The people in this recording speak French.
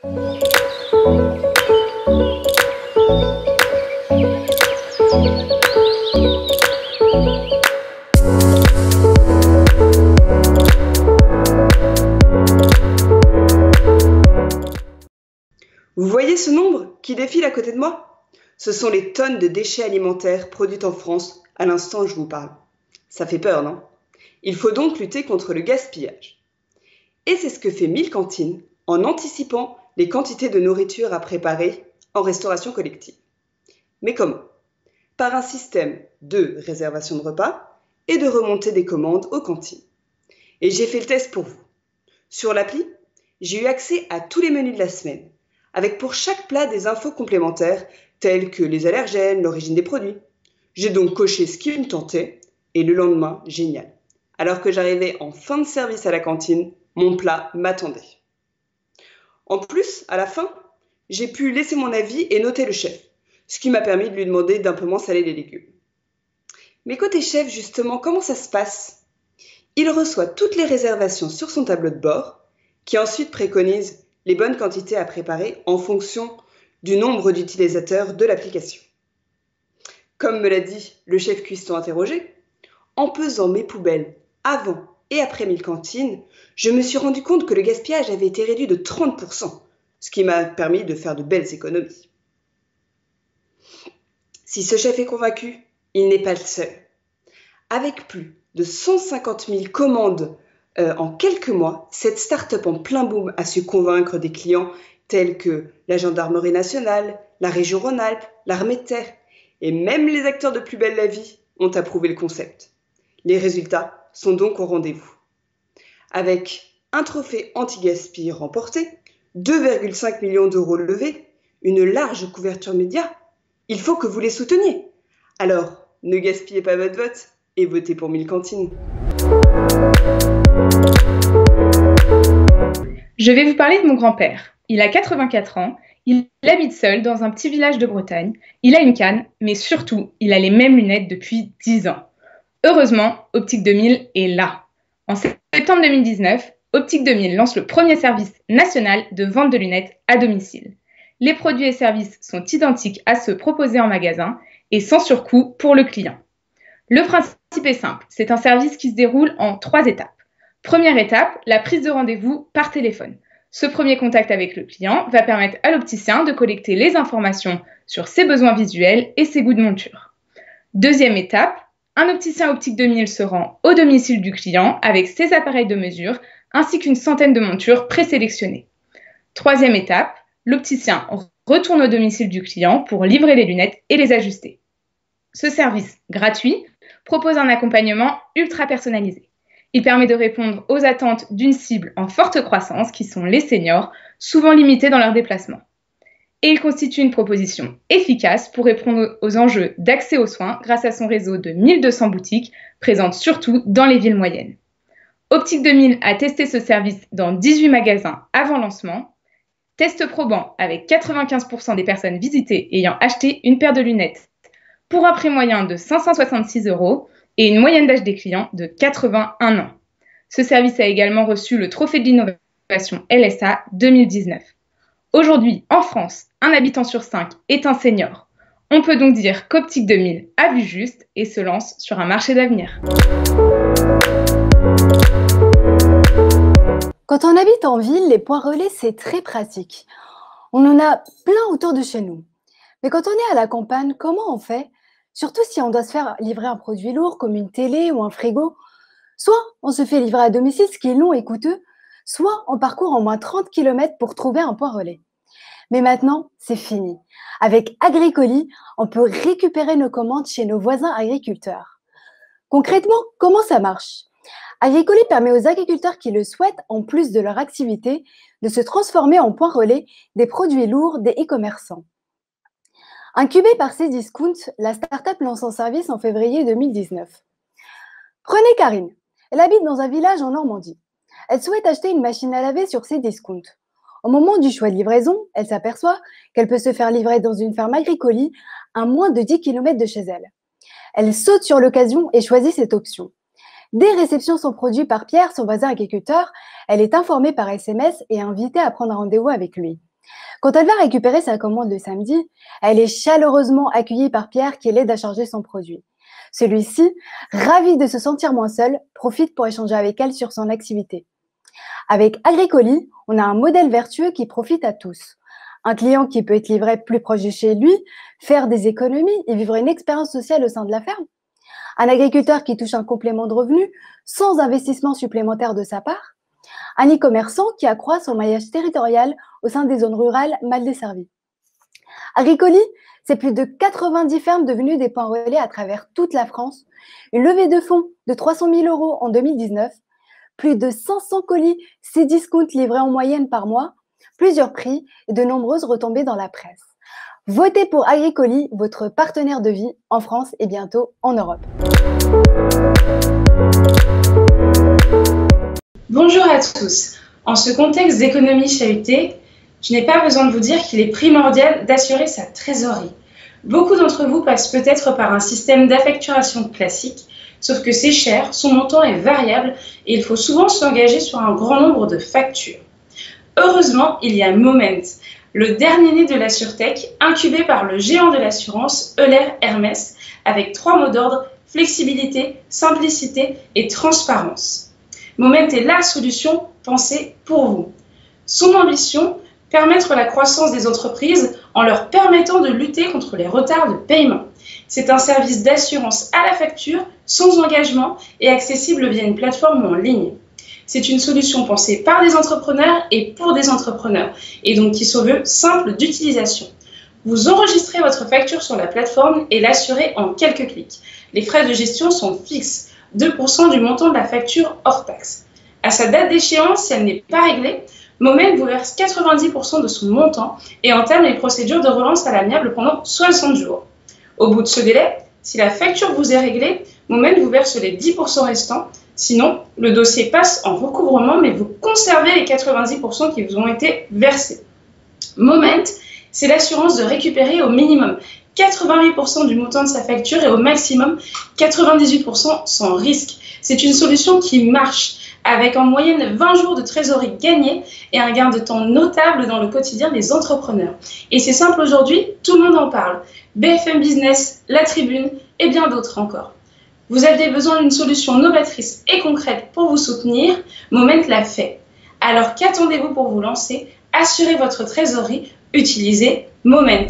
Vous voyez ce nombre qui défile à côté de moi? Ce sont les tonnes de déchets alimentaires produites en France à l'instant où je vous parle. Ça fait peur, non? Il faut donc lutter contre le gaspillage. Et c'est ce que fait 1000 cantines en anticipant les quantités de nourriture à préparer en restauration collective. Mais comment? Par un système de réservation de repas et de remontée des commandes aux cantines. Et j'ai fait le test pour vous. Sur l'appli, j'ai eu accès à tous les menus de la semaine, avec pour chaque plat des infos complémentaires telles que les allergènes, l'origine des produits. J'ai donc coché ce qui me tentait et le lendemain, génial. Alors que j'arrivais en fin de service à la cantine, mon plat m'attendait. En plus, à la fin, j'ai pu laisser mon avis et noter le chef, ce qui m'a permis de lui demander d'un peu moins saler les légumes. Mais côté chef, justement, comment ça se passe? Il reçoit toutes les réservations sur son tableau de bord, qui ensuite préconise les bonnes quantités à préparer en fonction du nombre d'utilisateurs de l'application. Comme me l'a dit le chef cuistot interrogé, en pesant mes poubelles avant et après 1000 cantines, je me suis rendu compte que le gaspillage avait été réduit de 30%, ce qui m'a permis de faire de belles économies. Si ce chef est convaincu, il n'est pas le seul. Avec plus de 150 000 commandes en quelques mois, cette start-up en plein boom a su convaincre des clients tels que la Gendarmerie nationale, la région Rhône-Alpes, l'armée de terre, et même les acteurs de Plus belle la vie ont approuvé le concept. Les résultats sont donc au rendez-vous. Avec un trophée anti-gaspi remporté, 2,5 millions d'euros levés, une large couverture média, il faut que vous les souteniez. Alors, ne gaspillez pas votre vote et votez pour 1000 cantines. Je vais vous parler de mon grand-père. Il a 84 ans, il habite seul dans un petit village de Bretagne, il a une canne, mais surtout, il a les mêmes lunettes depuis 10 ans. Heureusement, Optique 2000 est là. En septembre 2019, Optique 2000 lance le premier service national de vente de lunettes à domicile. Les produits et services sont identiques à ceux proposés en magasin et sans surcoût pour le client. Le principe est simple, c'est un service qui se déroule en 3 étapes. Première étape, la prise de rendez-vous par téléphone. Ce premier contact avec le client va permettre à l'opticien de collecter les informations sur ses besoins visuels et ses goûts de monture. Deuxième étape, un opticien Optique 2000 se rend au domicile du client avec ses appareils de mesure ainsi qu'une centaine de montures présélectionnées. Troisième étape, l'opticien retourne au domicile du client pour livrer les lunettes et les ajuster. Ce service gratuit propose un accompagnement ultra personnalisé. Il permet de répondre aux attentes d'une cible en forte croissance qui sont les seniors, souvent limités dans leurs déplacements. Et il constitue une proposition efficace pour répondre aux enjeux d'accès aux soins grâce à son réseau de 1200 boutiques présentes surtout dans les villes moyennes. Optique 2000 a testé ce service dans 18 magasins avant lancement. Test probant avec 95% des personnes visitées ayant acheté une paire de lunettes pour un prix moyen de 566 € et une moyenne d'âge des clients de 81 ans. Ce service a également reçu le Trophée de l'innovation LSA 2019. Aujourd'hui, en France, un habitant sur 5 est un senior. On peut donc dire qu'Optique 2000 a vu juste et se lance sur un marché d'avenir. Quand on habite en ville, les points relais, c'est très pratique. On en a plein autour de chez nous. Mais quand on est à la campagne, comment on fait? Surtout si on doit se faire livrer un produit lourd comme une télé ou un frigo. Soit on se fait livrer à domicile, ce qui est long et coûteux, soit on parcourt en moins 30 km pour trouver un point relais. Mais maintenant, c'est fini. Avec Agricoli, on peut récupérer nos commandes chez nos voisins agriculteurs. Concrètement, comment ça marche? Agricoli permet aux agriculteurs qui le souhaitent, en plus de leur activité, de se transformer en point relais des produits lourds des e-commerçants. Incubée par Cdiscount, la start-up lance son service en février 2019. Prenez Karine. Elle habite dans un village en Normandie. Elle souhaite acheter une machine à laver sur Cdiscount. Au moment du choix de livraison, elle s'aperçoit qu'elle peut se faire livrer dans une ferme Agricoli à moins de 10 km de chez elle. Elle saute sur l'occasion et choisit cette option. Dès réception de son produit par Pierre, son voisin agriculteur, elle est informée par SMS et invitée à prendre un rendez-vous avec lui. Quand elle va récupérer sa commande le samedi, elle est chaleureusement accueillie par Pierre qui l'aide à charger son produit. Celui-ci, ravi de se sentir moins seul, profite pour échanger avec elle sur son activité. Avec Agricoli, on a un modèle vertueux qui profite à tous. Un client qui peut être livré plus proche de chez lui, faire des économies et vivre une expérience sociale au sein de la ferme. Un agriculteur qui touche un complément de revenu sans investissement supplémentaire de sa part. Un e-commerçant qui accroît son maillage territorial au sein des zones rurales mal desservies. Agricoli, c'est plus de 90 fermes devenues des points relais à travers toute la France, une levée de fonds de 300 000 € en 2019, plus de 500 colis Cdiscount livrés en moyenne par mois, plusieurs prix et de nombreuses retombées dans la presse. Votez pour Agricoli, votre partenaire de vie en France et bientôt en Europe. Bonjour à tous. En ce contexte d'économie chahutée, je n'ai pas besoin de vous dire qu'il est primordial d'assurer sa trésorerie. Beaucoup d'entre vous passent peut-être par un système d'affacturation classique, sauf que c'est cher, son montant est variable et il faut souvent s'engager sur un grand nombre de factures. Heureusement, il y a Moment, le dernier né de la SurTech, incubé par le géant de l'assurance Euler Hermès, avec 3 mots d'ordre: flexibilité, simplicité et transparence. Moment est la solution pensée pour vous. Son ambition, permettre la croissance des entreprises en leur permettant de lutter contre les retards de paiement. C'est un service d'assurance à la facture, sans engagement et accessible via une plateforme en ligne. C'est une solution pensée par des entrepreneurs et pour des entrepreneurs, et donc qui se veut simple d'utilisation. Vous enregistrez votre facture sur la plateforme et l'assurez en quelques clics. Les frais de gestion sont fixes, 2% du montant de la facture hors taxe. À sa date d'échéance, si elle n'est pas réglée, Moment vous verse 90% de son montant et entame les procédures de relance à l'amiable pendant 60 jours. Au bout de ce délai, si la facture vous est réglée, Moment vous verse les 10% restants. Sinon, le dossier passe en recouvrement, mais vous conservez les 90% qui vous ont été versés. Moment, c'est l'assurance de récupérer au minimum 88% du montant de sa facture et au maximum 98% sans risque. C'est une solution qui marche, avec en moyenne 20 jours de trésorerie gagnés et un gain de temps notable dans le quotidien des entrepreneurs. Et c'est simple aujourd'hui, tout le monde en parle. BFM Business, La Tribune et bien d'autres encore. Vous avez besoin d'une solution novatrice et concrète pour vous soutenir, Moment l'a fait. Alors qu'attendez-vous pour vous lancer? Assurez votre trésorerie, utilisez Moment.